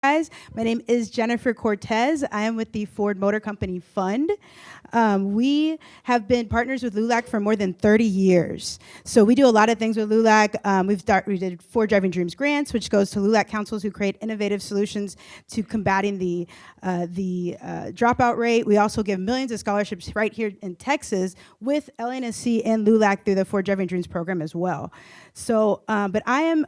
guys. My name is Jennifer Cortez. I am with the Ford Motor Company Fund. We have been partners with LULAC for more than 30 years. So we do a lot of things with LULAC. We did Ford Driving Dreams grants, which goes to LULAC councils who create innovative solutions to combating the dropout rate. We also give millions of scholarships right here in Texas with LNSC and LULAC through the Ford Driving Dreams program as well. So, but I'm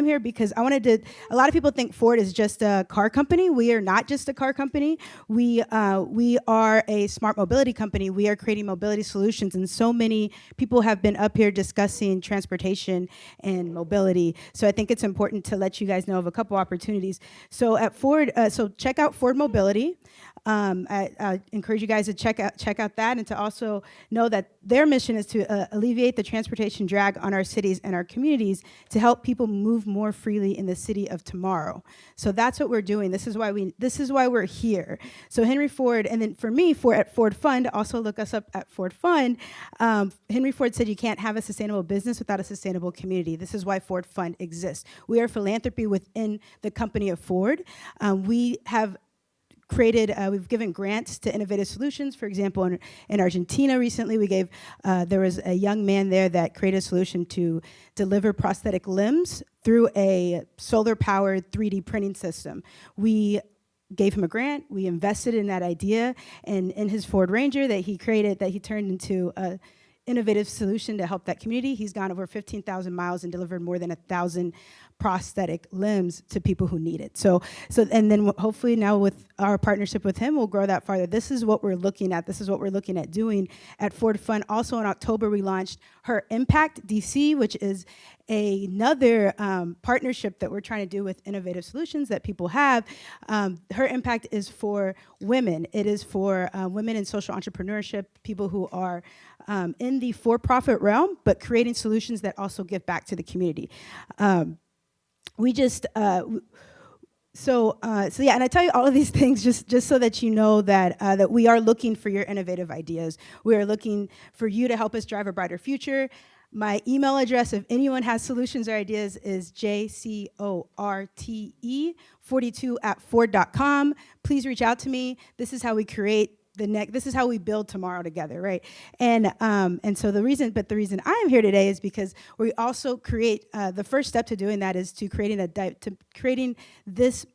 here because I wanted to. A lot of people think Ford is just a car company. We are not just a car company. We are a smart mobility company. We are creating mobility solutions, and so many people have been up here discussing transportation and mobility. So I think it's important to let you guys know of a couple opportunities. So at Ford, so check out Ford Mobility. I encourage you guys to check out that, and to also know that their mission is to alleviate the transportation drag on our cities and our communities to help people move more freely in the city of tomorrow. So that's what we're doing. This is why we're here. So Henry Ford, and then for me, at Ford Fund, also look us up at Ford Fund. Henry Ford said you can't have a sustainable business without a sustainable community. This is why Ford Fund exists. We are philanthropy within the company of Ford. We have created, we've given grants to innovative solutions. For example, in Argentina recently, we gave, there was a young man there that created a solution to deliver prosthetic limbs through a solar-powered 3D printing system. We gave him a grant, we invested in that idea, and in his Ford Ranger that he created, that he turned into a innovative solution to help that community. He's gone over 15,000 miles and delivered more than 1,000 prosthetic limbs to people who need it. So, and then hopefully now with our partnership with him, we'll grow that farther. This is what we're looking at. This is what we're looking at doing at Ford Fund. Also in October, we launched Her Impact DC, which is another partnership that we're trying to do with innovative solutions that people have. Her Impact is for women. It is for women in social entrepreneurship, people who are in the for-profit realm, but creating solutions that also give back to the community. We just, so yeah, and I tell you all of these things just so that you know that that we are looking for your innovative ideas. We are looking for you to help us drive a brighter future. My email address, if anyone has solutions or ideas, is jcorte42@ford.com. Please reach out to me. This is how we create this is how we build tomorrow together, right? And so the reason I am here today is because we also create the first step to doing that is to creating this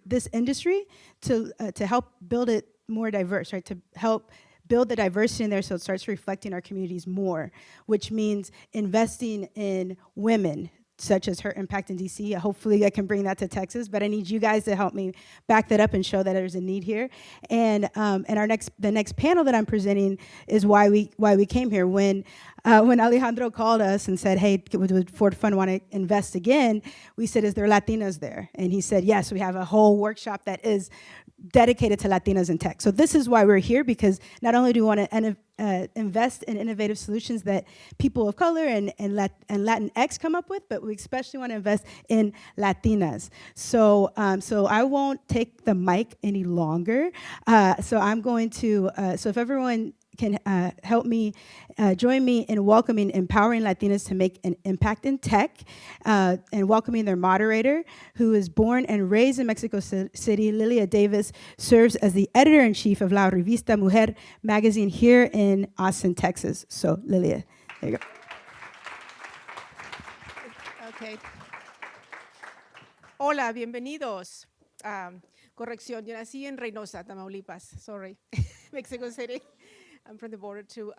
this industry to help build it more diverse, right? To help build the diversity in there so it starts reflecting our communities more, which means investing in women, such as Her Impact in DC. Hopefully I can bring that to Texas, but I need you guys to help me back that up and show that there's a need here. And the next panel that I'm presenting is why we came here. When Alejandro called us and said, hey, would Ford Fund want to invest again? We said, is there Latinas there? And he said, yes, we have a whole workshop that is dedicated to Latinas in tech. So this is why we're here, because not only do we want to invest in innovative solutions that people of color and Latinx come up with, but we especially want to invest in Latinas. So so I won't take the mic any longer. So I'm going to, so if everyone can help me, join me in welcoming Empowering Latinas to Make an Impact in Tech, and welcoming their moderator, who is born and raised in Mexico City. Lilia Davis serves as the editor-in-chief of La Revista Mujer magazine here in Austin, Texas. So, Lilia, there you go. Okay. Hola, bienvenidos. Corrección, yo nací en Reynosa, Tamaulipas. Sorry, Mexico City. I'm from the border too.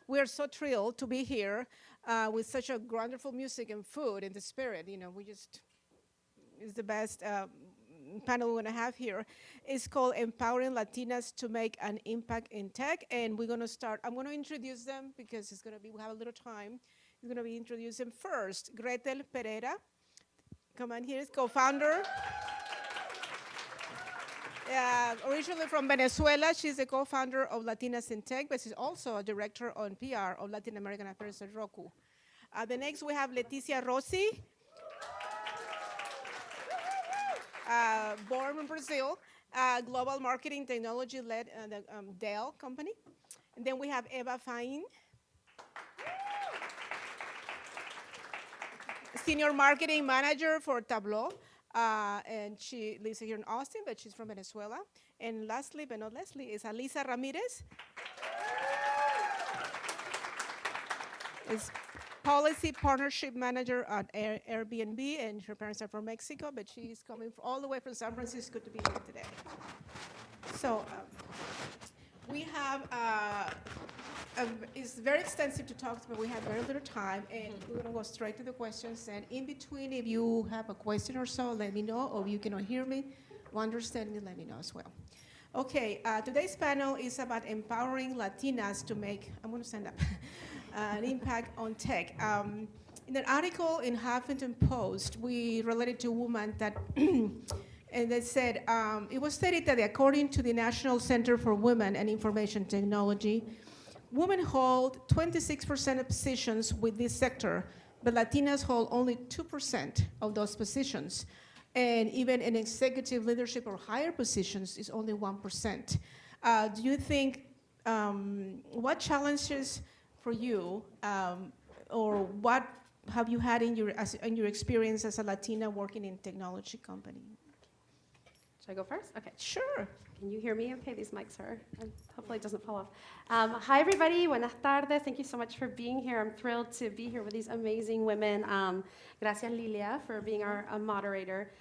We are so thrilled to be here with such a wonderful music and food and the spirit. You know, it's the best panel we're going to have here. It's called Empowering Latinas to Make an Impact in Tech. And we're going to start, I'm going to introduce them because we have a little time. We're going to be introducing first Gretel Perera. Come on, here is co-founder. Originally from Venezuela, she's the co-founder of Latinas in Tech, but she's also a director on PR of Latin American Affairs at Roku. The next we have Leticia Rossi, born in Brazil, global marketing technology led the Dell company. And then we have Eva Fain, senior marketing manager for Tableau. And she lives here in Austin, but she's from Venezuela. And lastly, but not lastly, is Alyssa Ramirez. Is policy partnership manager at Airbnb, and her parents are from Mexico, but she's coming all the way from San Francisco to be here today. So we have, it's very extensive to talk, but we have very little time, and we're gonna go straight to the questions. And in between, if you have a question or so, let me know, or if you cannot hear me or understand me, let me know as well. Okay, today's panel is about empowering Latinas to make, I'm gonna stand up, an impact on tech. In an article in Huffington Post, we related to a woman that, and they said, it was stated that according to the National Center for Women and Information Technology, women hold 26% of positions with this sector, but Latinas hold only 2% of those positions. And even in executive leadership or higher positions is only 1%. Do you think, what challenges for you, or what have you had in your experience as a Latina working in technology company? Should I go first? Okay. Sure. Can you hear me okay? These mics are, hopefully it doesn't fall off. Hi, everybody. Buenas tardes. Thank you so much for being here. I'm thrilled to be here with these amazing women. Gracias, Lilia, for being our moderator.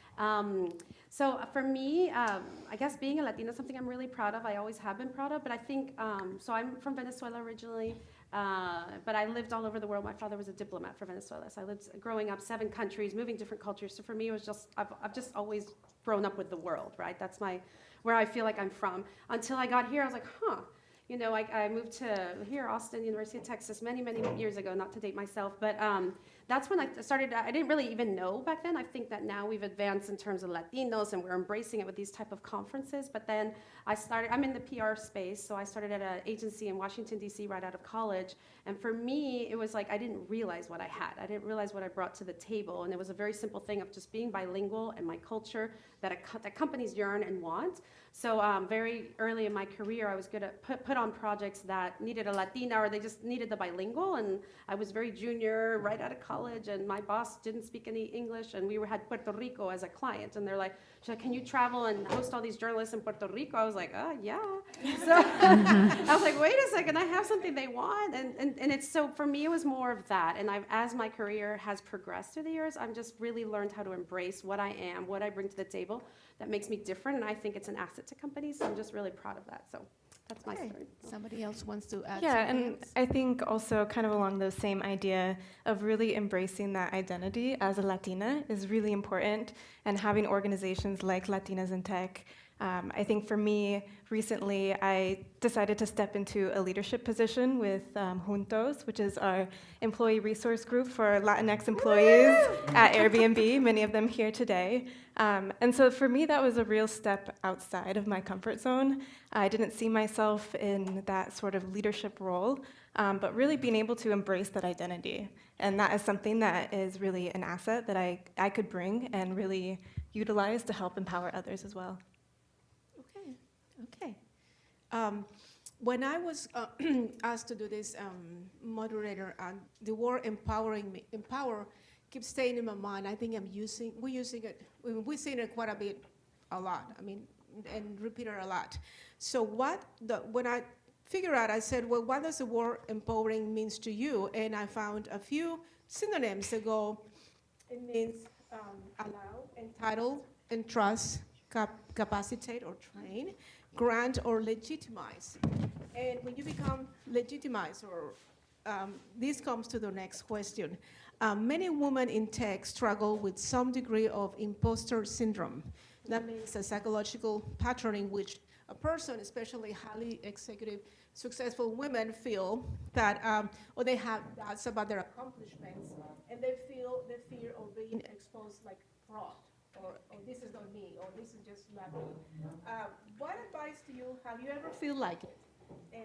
So for me, I guess being a Latina is something I'm really proud of. I always have been proud of, but I think, so I'm from Venezuela originally, but I lived all over the world. My father was a diplomat for Venezuela, so I lived growing up 7 countries, moving different cultures. So for me, it was just, I've just always grown up with the world, right? That's where I feel like I'm from. Until I got here, I was like, huh. You know, I moved to here, Austin, University of Texas, many, many years ago, not to date myself, but that's when I started, I didn't really even know back then. I think that now we've advanced in terms of Latinos and we're embracing it with these type of conferences, but then I'm in the PR space, so I started at an agency in Washington, D.C. right out of college, and for me, it was like I didn't realize what I had. I didn't realize what I brought to the table, and it was a very simple thing of just being bilingual and my culture that companies yearn and want. So very early in my career, I was good at put on projects that needed a Latina or they just needed the bilingual. And I was very junior, right out of college, and my boss didn't speak any English, and we had Puerto Rico as a client. And they're like, can you travel and host all these journalists in Puerto Rico? I was like, yeah. So I was like, wait a second, I have something they want. And it's so, for me, it was more of that. And as my career has progressed through the years, I've just really learned how to embrace what I am, what I bring to the table that makes me different. And I think it's an asset to companies. So I'm just really proud of that. So that's my story. Somebody else wants to add Yeah, something and else? I think also kind of along those same idea of really embracing that identity as a Latina is really important, and having organizations like Latinas in Tech. I think for me, recently, I decided to step into a leadership position with Juntos, which is our employee resource group for Latinx employees at Airbnb, many of them here today. And so for me, that was a real step outside of my comfort zone. I didn't see myself in that sort of leadership role, but really being able to embrace that identity. And that is something that is really an asset that I could bring and really utilize to help empower others as well. Okay. When I was asked to do this moderator, the word empower keeps staying in my mind. I think we're using it, we're saying it quite a lot. I mean, and repeat it a lot. So when I figured out, I said, well, what does the word empowering means to you? And I found a few synonyms that go, it means allow, entitle, entrust, capacitate or train, grant or legitimize. And when you become legitimized, or this comes to the next question. Many women in tech struggle with some degree of imposter syndrome. That means a psychological pattern in which a person, especially highly executive, successful women, feel that, or they have doubts about their accomplishments, and they feel the fear of being exposed like fraud. Or this is not me, or this is just luck. What advice have you ever feel like it? And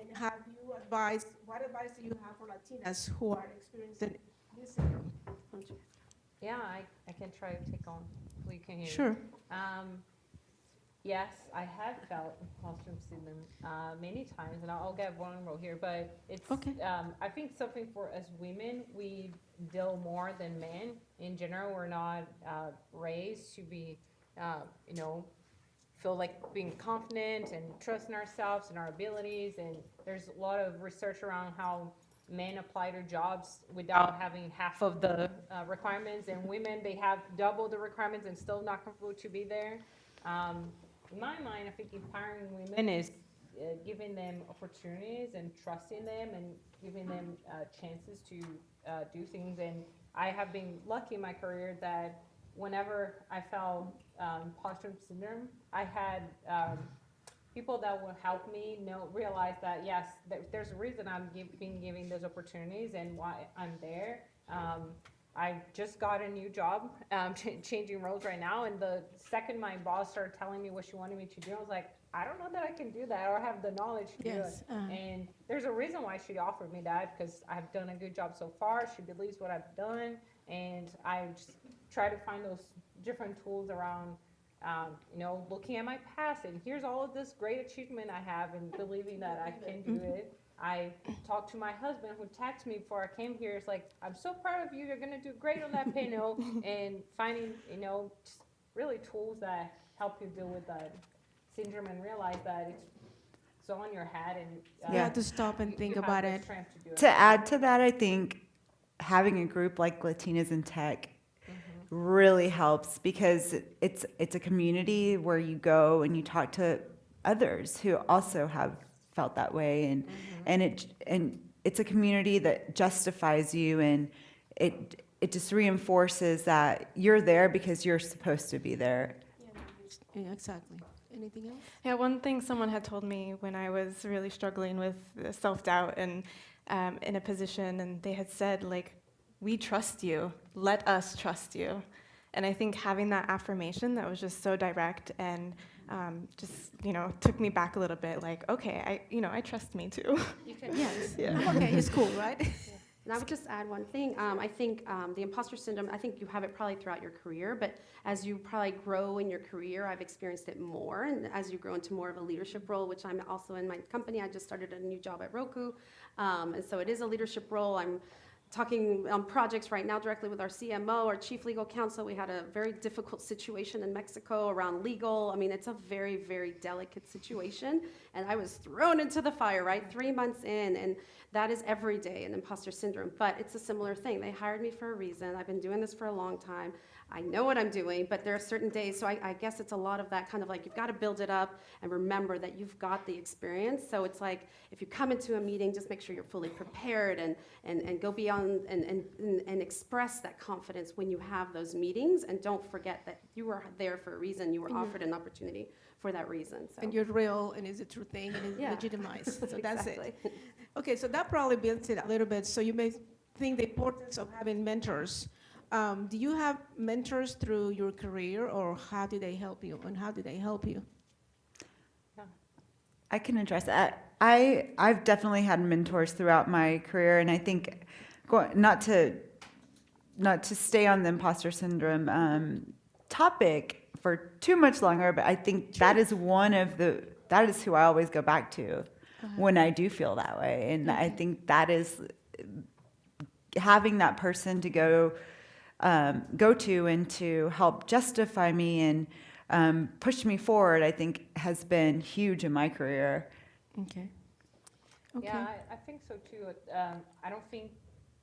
what advice do you have for Latinas who are experiencing this syndrome? Yeah, I can try to take on. Hopefully you can hear me. Sure. Yes, I have felt imposter syndrome many times, and I'll get vulnerable here. But it's Okay. I think something for us women, we deal more than men. In general, we're not raised to be, you know, feel like being confident and trusting ourselves and our abilities. And there's a lot of research around how men apply to jobs without having half of the requirements, and women, they have double the requirements and still not comfortable to be there. In my mind, I think empowering women is giving them opportunities and trusting them and giving them chances to do things. And I have been lucky in my career that whenever I felt imposter syndrome, I had people that will help me realize that yes, there's a reason being giving those opportunities and why I'm there. I just got a new job, changing roles right now, and the second my boss started telling me what she wanted me to do, I was like, I don't know that I can do that or have the knowledge to do it. And there's a reason why she offered me that, because I've done a good job so far. She believes what I've done, and I just try to find those different tools around looking at my past and here's all of this great achievement I have and believing that I can do it. I talked to my husband who texted me before I came here. It's like, I'm so proud of you. You're going to do great on that panel. And finding, just really tools that help you deal with that syndrome and realize that it's on your head. And You have to stop and think about it. To add to that, I think having a group like Latinas in Tech really helps, because it's a community where you go and you talk to others who also have felt that way, and it's a community that justifies you, and it just reinforces that you're there because you're supposed to be there. Yeah, exactly. Anything else? Yeah, one thing someone had told me when I was really struggling with self-doubt and in a position, and they had said, like, we trust you, let us trust you. And I think having that affirmation that was just so direct and just, took me back a little bit, like, okay, I trust me too. You can, yes. Yeah. Okay, it's cool, right? And I would just add one thing. I think the imposter syndrome, I think you have it probably throughout your career, but as you probably grow in your career, I've experienced it more. And as you grow into more of a leadership role, which I'm also in my company, I just started a new job at Roku. And so it is a leadership role. I'm talking on projects right now directly with our CMO, our chief legal counsel. We had a very difficult situation in Mexico around legal. I mean, it's a very, very delicate situation. And I was thrown into the fire, right? 3 months in, and that is every day an imposter syndrome. But it's a similar thing. They hired me for a reason. I've been doing this for a long time. I know what I'm doing, but there are certain days, so I guess it's a lot of that kind of like, you've got to build it up and remember that you've got the experience. So it's like, if you come into a meeting, just make sure you're fully prepared and go beyond and express that confidence when you have those meetings, and don't forget that you were there for a reason, you were offered an opportunity for that reason. So. And you're real, and it's a true thing, and it's legitimized. So that's Exactly. it. Okay, so that probably builds it a little bit. So you may think the importance of having mentors. Do you have mentors through your career, or how do they help you? And how do they help you? I can address that. I've definitely had mentors throughout my career, and I think not to stay on the imposter syndrome topic for too much longer, but I think that is who I always go back to when I do feel that way, and I think that is having that person to go to and to help justify me and push me forward, I think has been huge in my career. Okay. Yeah, I think so too. I don't think,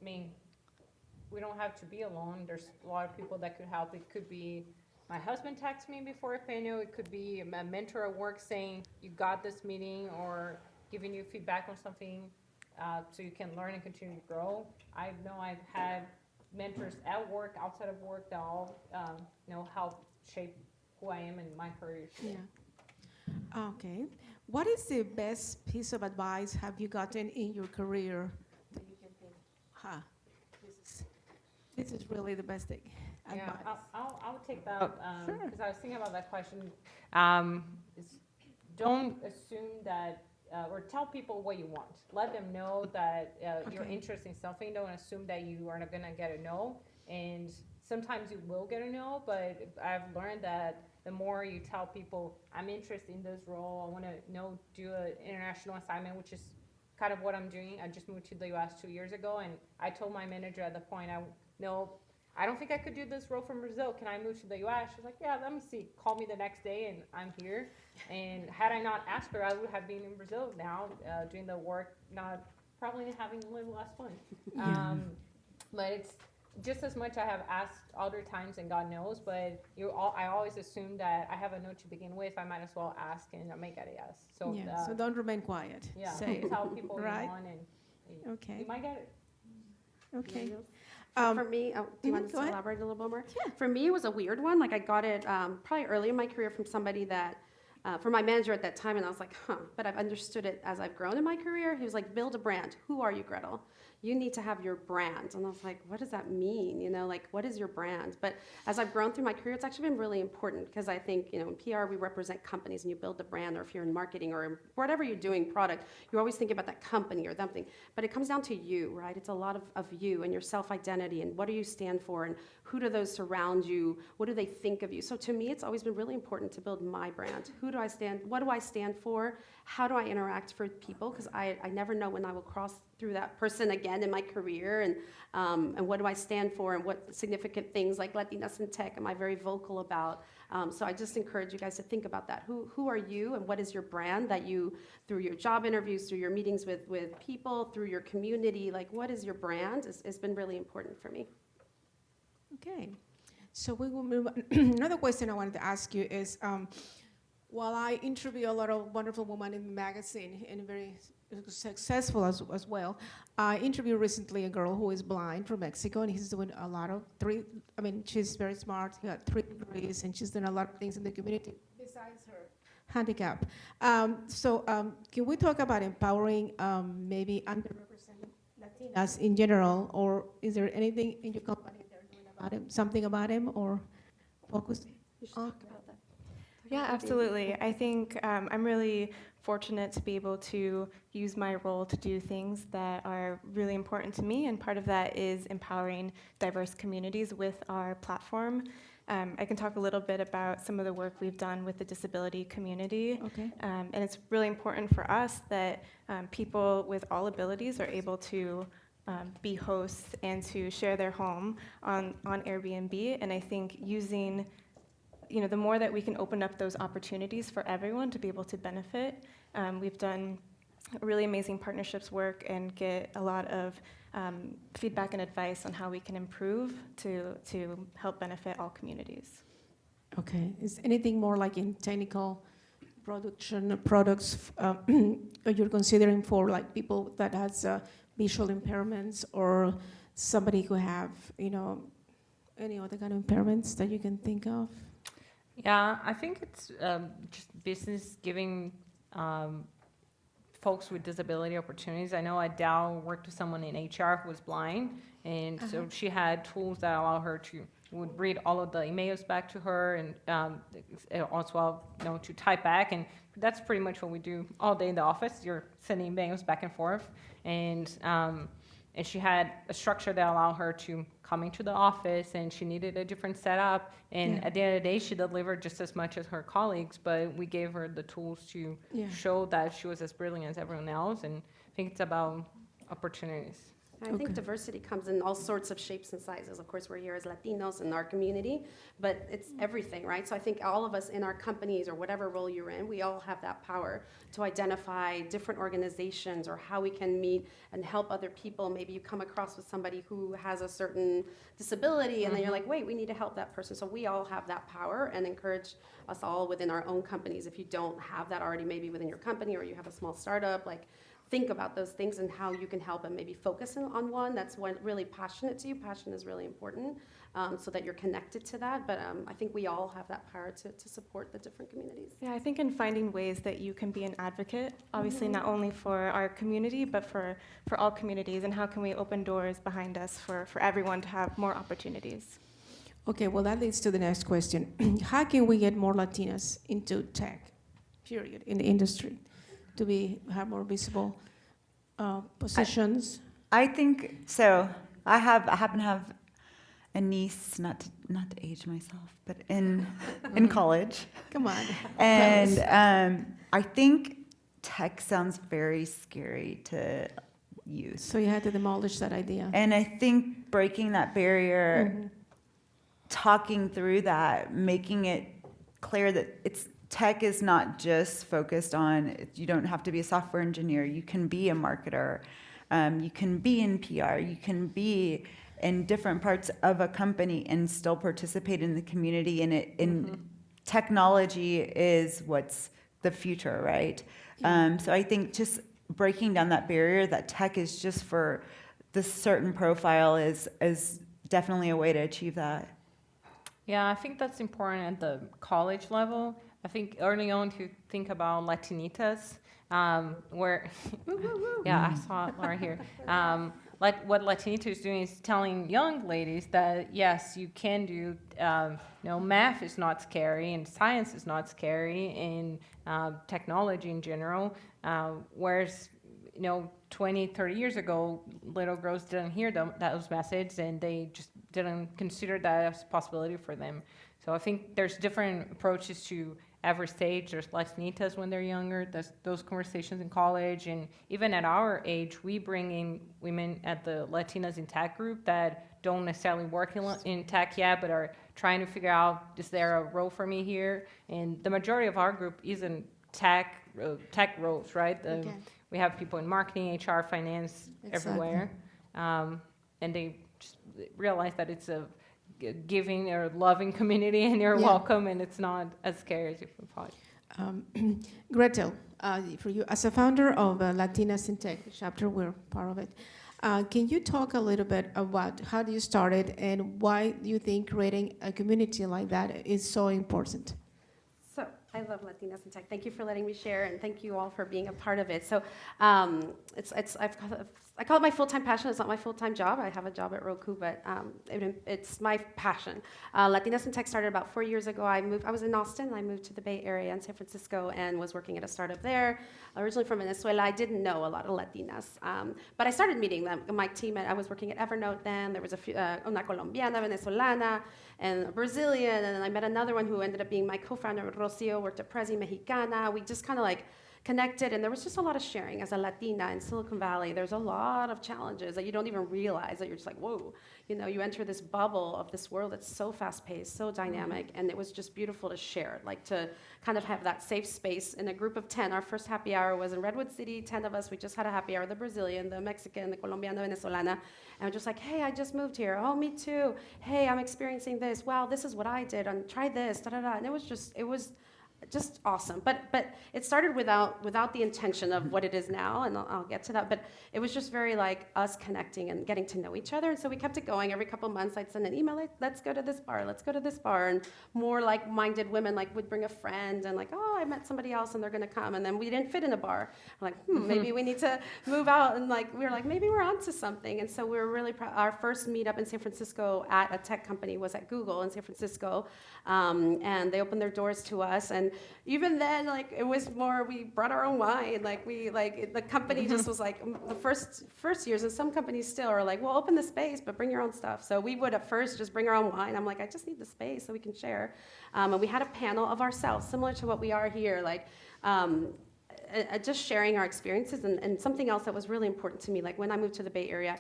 we don't have to be alone. There's a lot of people that could help. It could be my husband texts me before a panel. It could be a mentor at work saying, you got this meeting, or giving you feedback on something so you can learn and continue to grow. I know I've had mentors at work, outside of work, that all help shape who I am in my career. Yeah. Okay. What is the best piece of advice have you gotten in your career that you can think, this is really the best thing? Yeah, Advice. I'll take that Sure. because I was thinking about that question. Don't assume that, or tell people what you want. Let them know that you're Okay. interested in something. Don't assume that you are not going to get a no. And sometimes you will get a no, but I've learned that the more you tell people, I'm interested in this role, I want to do an international assignment, which is kind of what I'm doing. I just moved to the U.S. 2 years ago, and I told my manager at the point, I don't think I could do this role from Brazil. Can I move to the U.S.? She's like, yeah, let me see. Call me the next day, and I'm here. And had I not asked her, I would have been in Brazil now, doing the work, probably having a little less fun. But it's just as much I have asked other times, and God knows, but I always assume that I have a no to begin with. I might as well ask and make it a yes. So, so don't remain quiet. yeah, Say it. tell people Right. you want, and Okay. you might get it. Okay. For me, do you want go to ahead. elaborate a little bit more? Yeah. For me, it was a weird one. Like I got it probably early in my career from somebody that, from my manager at that time, and I was like, but I've understood it as I've grown in my career. He was like, build a brand. Who are you, Gretel? You need to have your brand. And I was like, what does that mean? Like, what is your brand? But as I've grown through my career, it's actually been really important because I think, in PR, we represent companies and you build the brand, or if you're in marketing or whatever you're doing, product, you're always thinking about that company or something. But it comes down to you, right? It's a lot of you and your self-identity and what do you stand for and who do those surround you? What do they think of you? So to me, it's always been really important to build my brand. Who do I stand? What do I stand for? How do I interact for people? Because I never know when I will cross through that person again in my career, and what do I stand for, and what significant things like Latinas in tech am I very vocal about? So I just encourage you guys to think about that. Who are you, and what is your brand that you, through your job interviews, through your meetings with people, through your community, like what is your brand? It's been really important for me. Okay. So we will move on. Another question I wanted to ask you is, while I interview a lot of wonderful women in the magazine and very successful as well, I interviewed recently a girl who is blind from Mexico, and he's doing a lot of she's very smart, she got 3 degrees, and she's doing a lot of things in the community besides her handicap. So can we talk about empowering maybe underrepresented Latinas in general, or is there anything in your company they're doing about him, something about him, or focusing on? Yeah, absolutely. I think I'm really fortunate to be able to use my role to do things that are really important to me, and part of that is empowering diverse communities with our platform. I can talk a little bit about some of the work we've done with the disability community. Okay. And it's really important for us that people with all abilities are able to be hosts and to share their home on Airbnb. And I think using the more that we can open up those opportunities for everyone to be able to benefit. We've done really amazing partnerships work and get a lot of feedback and advice on how we can improve to help benefit all communities. Okay. Is anything more like in technical production products you're considering for like people that has visual impairments, or somebody who have any other kind of impairments that you can think of? Yeah, I think it's just business giving folks with disability opportunities. I know at Dell worked with someone in HR who was blind, and so she had tools that allow her would read all of the emails back to her, and also to type back, and that's pretty much what we do all day in the office. You're sending emails back and forth, and she had a structure that allowed her to come into the office, and she needed a different setup. And at the end of the day, she delivered just as much as her colleagues, but we gave her the tools to show that she was as brilliant as everyone else. And I think it's about opportunities. I think diversity comes in all sorts of shapes and sizes. Of course, we're here as Latinos in our community, but it's everything, right? So I think all of us in our companies or whatever role you're in, we all have that power to identify different organizations or how we can meet and help other people. Maybe you come across with somebody who has a certain disability, and then you're like, wait, we need to help that person. So we all have that power, and encourage us all within our own companies. If you don't have that already, maybe within your company, or you have a small startup, think about those things and how you can help, and maybe focus on one that's really passionate to you. Passion is really important, so that you're connected to that. But I think we all have that power to support the different communities. Yeah, I think in finding ways that you can be an advocate, obviously not only for our community, but for all communities, and how can we open doors behind us for everyone to have more opportunities. Okay, well, that leads to the next question. How can we get more Latinas into tech, period, in the industry, to have more visible positions? I think so. I happen to have a niece, not to age myself, but in college. Come on. And I think tech sounds very scary to youth. So you had to demolish that idea. And I think breaking that barrier, talking through that, making it clear that tech is not just focused on, you don't have to be a software engineer, you can be a marketer, you can be in PR, you can be in different parts of a company and still participate in the community. And technology is what's the future, right? So I think just breaking down that barrier that tech is just for this certain profile is definitely a way to achieve that. Yeah, I think that's important at the college level. I think early on to think about Latinitas, where, yeah, I saw it right here. Like what Latinitas is doing is telling young ladies that, yes, you can do, math is not scary and science is not scary and technology in general. Whereas, 20, 30 years ago, little girls didn't hear those messages and they just didn't consider that as a possibility for them. So I think there's different approaches to every stage. There's Latinitas when they're younger, there's those conversations in college, and even at our age, we bring in women at the Latinas in Tech group that don't necessarily work in tech yet, but are trying to figure out, is there a role for me here? And the majority of our group isn't tech roles, right? We have people in marketing, HR, finance, everywhere. And they just realize that it's a giving or loving community and you're welcome and it's not as scary as you thought. Gretel, for you, as a founder of Latinas in Tech chapter, we're part of it. Can you talk a little bit about how you started and why do you think creating a community like that is so important? So I love Latinas in Tech. Thank you for letting me share, and thank you all for being a part of it. So I call it my full-time passion. It's not my full-time job. I have a job at Roku, but it's my passion. Latinas in Tech started about 4 years ago. I was in Austin. I moved to the Bay Area in San Francisco and was working at a startup there. Originally from Venezuela. I didn't know a lot of Latinas, but I started meeting them. My team, I was working at Evernote then. There was a few, una colombiana, venezolana, and a Brazilian, and then I met another one who ended up being my co-founder, Rossi, worked at Prezi Mexicana. We just kind of connected, and there was just a lot of sharing. As a Latina in Silicon Valley, there's a lot of challenges that you don't even realize, that you're just like, whoa, you enter this bubble of this world that's so fast-paced, so dynamic, and it was just beautiful to share, to kind of have that safe space in a group of 10. Our first happy hour was in Redwood City, 10 of us. We just had a happy hour, the Brazilian, the Mexican, the Colombiana, Venezolana, and we're just like, hey, I just moved here. Oh, me too. Hey, I'm experiencing this. Wow, this is what I did, and try this, da-da-da, and it was just awesome. But it started without the intention of what it is now, and I'll get to that. But it was just very us connecting and getting to know each other. And so we kept it going. Every couple months, I'd send an email, let's go to this bar, let's go to this bar. And more like-minded women would bring a friend and oh, I met somebody else and they're going to come. And then we didn't fit in a bar. I'm maybe we need to move out. And we were maybe we're onto something. And so we were really proud. Our first meetup in San Francisco at a tech company was at Google in San Francisco. And they opened their doors to us. And even then, it was more, we brought our own wine. The company just was the first years, and some companies still are well, open the space, but bring your own stuff. So we would at first just bring our own wine. I'm I just need the space so we can share. And we had a panel of ourselves, similar to what we are here, just sharing our experiences. And something else that was really important to me, when I moved to the Bay Area,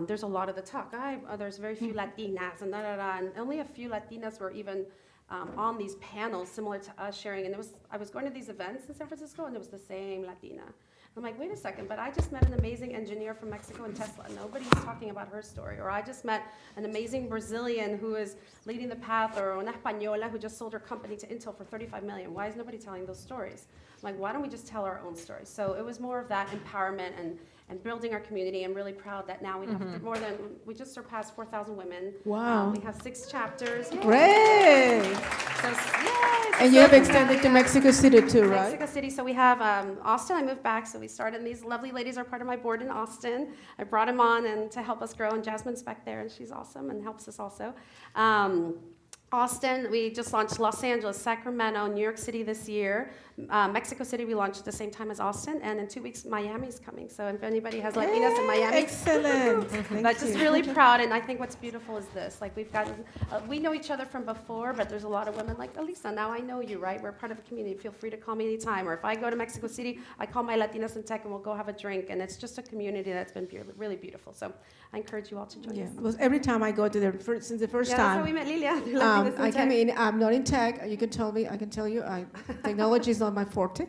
there's a lot of the talk. There's very few Latinas and and only a few Latinas were even on these panels similar to us sharing. And I was going to these events in San Francisco, and it was the same Latina. I'm wait a second, but I just met an amazing engineer from Mexico and Tesla. Nobody's talking about her story. Or I just met an amazing Brazilian who is leading the path, or una española who just sold her company to Intel for $35 million. Why is nobody telling those stories? Why don't we just tell our own stories? So it was more of that empowerment and building our community. I'm really proud that now we have we just surpassed 4,000 women. Wow. We have 6 chapters. Yay. Great. So, and you have extended to Mexico City too, right? Mexico City. So we have Austin. I moved back, so we started. And these lovely ladies are part of my board in Austin. I brought them on and to help us grow. And Jasmine's back there, and she's awesome and helps us also. Austin, we just launched Los Angeles, Sacramento, New York City this year. Mexico City, we launched at the same time as Austin. And in 2 weeks, Miami's coming. So if anybody has Latinas in Miami. Excellent. But just really proud. And I think what's beautiful is this. Like we've gotten, we know each other from before, but there's a lot of women like, Alyssa, now I know you, right? We're part of a community. Feel free to call me anytime. Or if I go to Mexico City, I call my Latinas in Tech and we'll go have a drink. And it's just a community that's been really beautiful. So I encourage you all to join Yeah, us. well, every time I go to there, since the first Yeah, that's how time, we met Lilia. Latinas in I Tech. come in, I'm not in tech, you can tell me, I can tell you, technology is not my forte,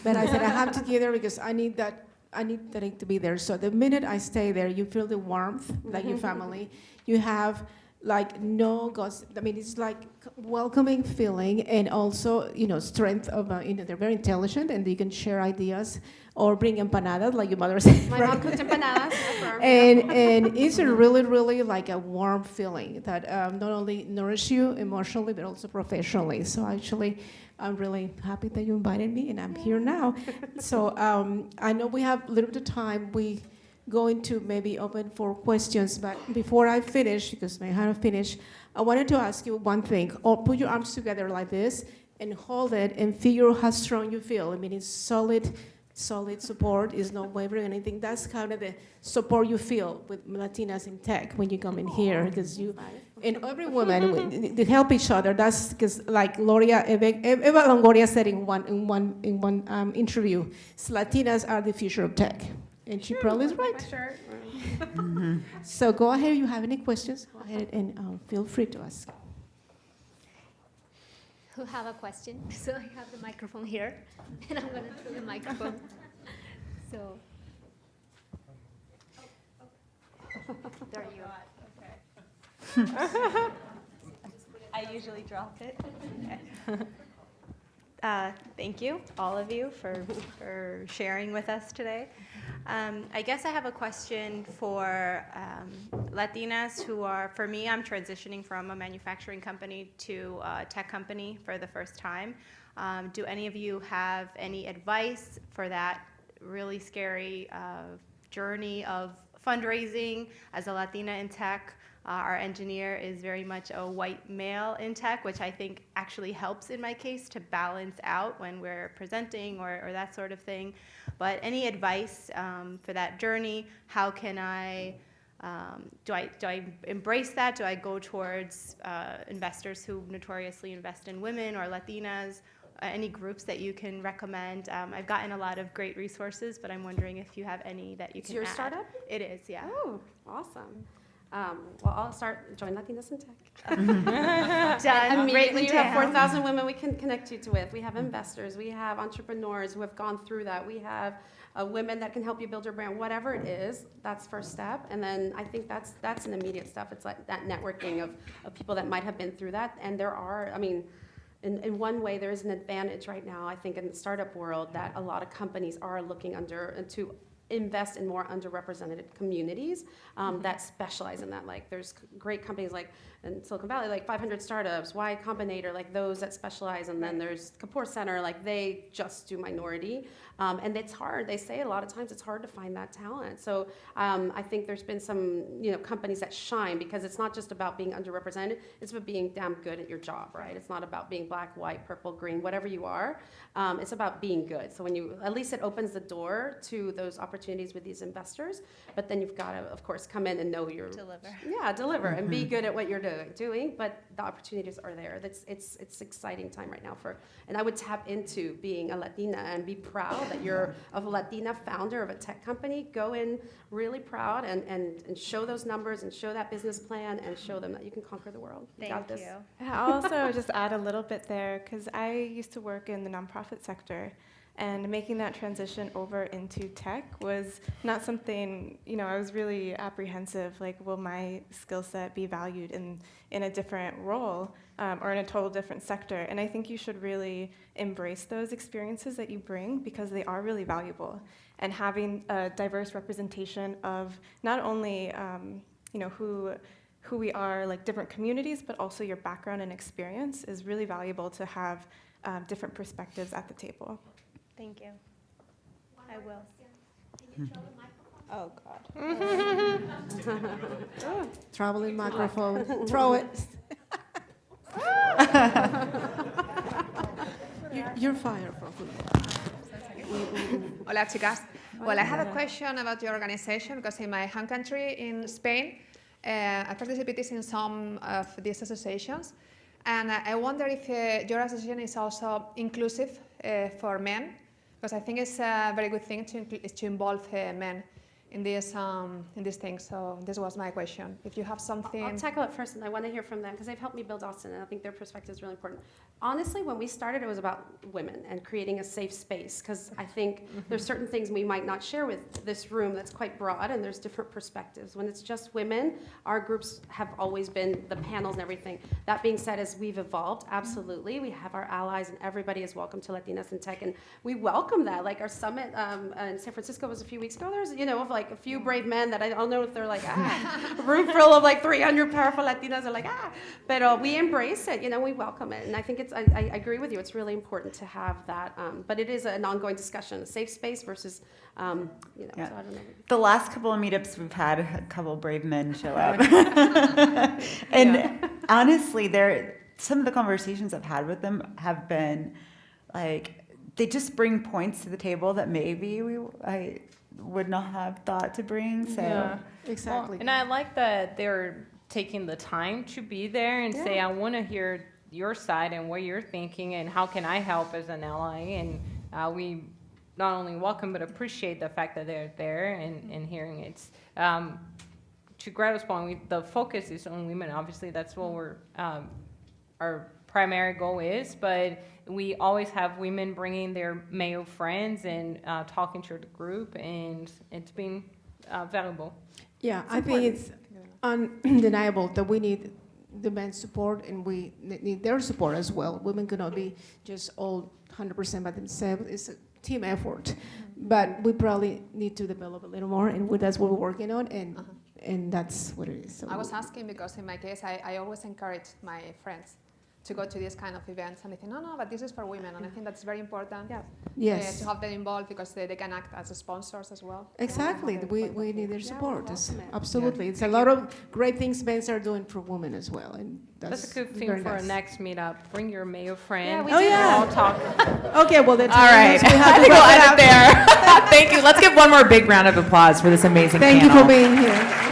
but I said I have to get there because I need that to be there. So the minute I stay there, you feel the warmth, like your family. You have like no gossip. I mean, it's like welcoming feeling, and also, strength of, they're very intelligent and you can share ideas or bring empanadas, like your mother said. My mom cooked empanadas. And it's a really, really like a warm feeling that not only nourish you emotionally, but also professionally. So actually, I'm really happy that you invited me, and I'm here now. So I know we have a little bit of time. We going to maybe open for questions, but before I finish, because I haven't finished, I wanted to ask you one thing. Or put your arms together like this and hold it and figure how strong you feel. I mean, it's solid support, is not wavering or anything. That's kind of the support you feel with Latinas in tech when you come in here, because you and every woman they help each other. That's because, like Eva Longoria said in one interview, Latinas are the future of tech, and she probably is right. So go ahead. If you have any questions, go ahead and feel free to ask. Who have a question? So I have the microphone here, and I'm going to throw the microphone. So. There you go. Okay. I usually drop it. Okay. Thank you, all of you, for sharing with us today. I guess I have a question for Latinas who are, for me, I'm transitioning from a manufacturing company to a tech company for the first time. Do any of you have any advice for that really scary journey of fundraising as a Latina in tech? Our engineer is very much a white male in tech, which I think actually helps in my case to balance out when we're presenting or that sort of thing. But any advice for that journey? How can do I embrace that? Do I go towards investors who notoriously invest in women or Latinas? Any groups that you can recommend? I've gotten a lot of great resources, but I'm wondering if you have any that you can add. It's your startup? It is, yeah. Oh, awesome. Well, I'll start, join Latinas in Tech. Done. Immediately, you have Down. 4,000 women we can connect you with. We have investors, we have entrepreneurs who have gone through that. We have women that can help you build your brand. Whatever it is, that's first step. And then I think that's an immediate step. It's like that networking of people that might have been through that. And there are, I mean, in one way, there is an advantage right now, I think, in the startup world that a lot of companies are looking to invest in more underrepresented communities that specialize in that. Like there's great companies like in Silicon Valley, like 500 Startups, Y Combinator, like those that specialize. And then there's Kapoor Center, like they just do minority. And it's hard. They say a lot of times it's hard to find that talent. So I think there's been some companies that shine because it's not just about being underrepresented. It's about being damn good at your job, right? It's not about being black, white, purple, green, whatever you are. It's about being good. So when at least it opens the door to those opportunities with these investors. But then you've got to, of course, come in and know your Deliver. Yeah, deliver and be good at what you're doing. But the opportunities are there. It's exciting time right now and I would tap into being a Latina and be proud that you're a Latina founder of a tech company. Go in really proud and show those numbers and show that business plan and show them that you can conquer the world. Thank got this. you. I'll also just add a little bit there, because I used to work in the nonprofit sector, and making that transition over into tech was not something, I was really apprehensive, like, will my skill set be valued in a different role or in a total different sector? And I think you should really embrace those experiences that you bring, because they are really valuable. And having a diverse representation of not only, who we are, like different communities, but also your background and experience is really valuable to have different perspectives at the table. Thank you. I will. Oh, God. Traveling microphone. Throw it. You're fired from Hola, chicas. Well, I have a question about your organization because in my home country, in Spain, I participated in some of these associations, and I wonder if your association is also inclusive for men, because I think it's a very good thing to involve men in these things. So this was my question. If you have something... I'll tackle it first, and I want to hear from them, because they've helped me build Austin, and I think their perspective is really important. Honestly, when we started, it was about women and creating a safe space, because I think there's certain things we might not share with this room that's quite broad, and there's different perspectives. When it's just women, our groups have always been the panels and everything. That being said, as we've evolved, absolutely, we have our allies, and everybody is welcome to Latinas in Tech, and we welcome that. Like our summit in San Francisco was a few weeks ago. There's, of like a few brave men that I don't know if they're like, a room full of like 300 powerful Latinas are like, but we embrace it, we welcome it, and I think I agree with you. It's really important to have that, but it is an ongoing discussion, a safe space versus, So I don't know. The last couple of meetups we've had, a couple of brave men show up, and honestly, some of the conversations I've had with them have been like they just bring points to the table that maybe I would not have thought to bring. So Yeah, exactly. Well, and I like that they're taking the time to be there and say, I want to hear your side and what you're thinking and how can I help as an ally. And we not only welcome but appreciate the fact that they're there and hearing it. To Gretel's point, the focus is on women. Obviously, that's what our primary goal is, but we always have women bringing their male friends and talking to the group, and it's been valuable. Yeah, I think it's undeniable that we need the men's support and we need their support as well. Women cannot be just all 100% by themselves. It's a team effort, but we probably need to develop a little more, and that's what we're working on, and that's what it is. So I was asking because in my case, I always encourage my friends to go to these kind of events, and they think, no, but this is for women, and I think that's very important. Yes. To have them involved because they can act as sponsors as well. Exactly. We need their support. Absolutely. Yeah. It's a lot of great things men are doing for women as well, and That's a good thing very for nice. our next meetup. Bring your male friend. we do. yeah. We'll all talk. Okay, well, that's All right. I think we'll end it there. Thank you. Let's give one more big round of applause for this amazing Thank panel. you for being here.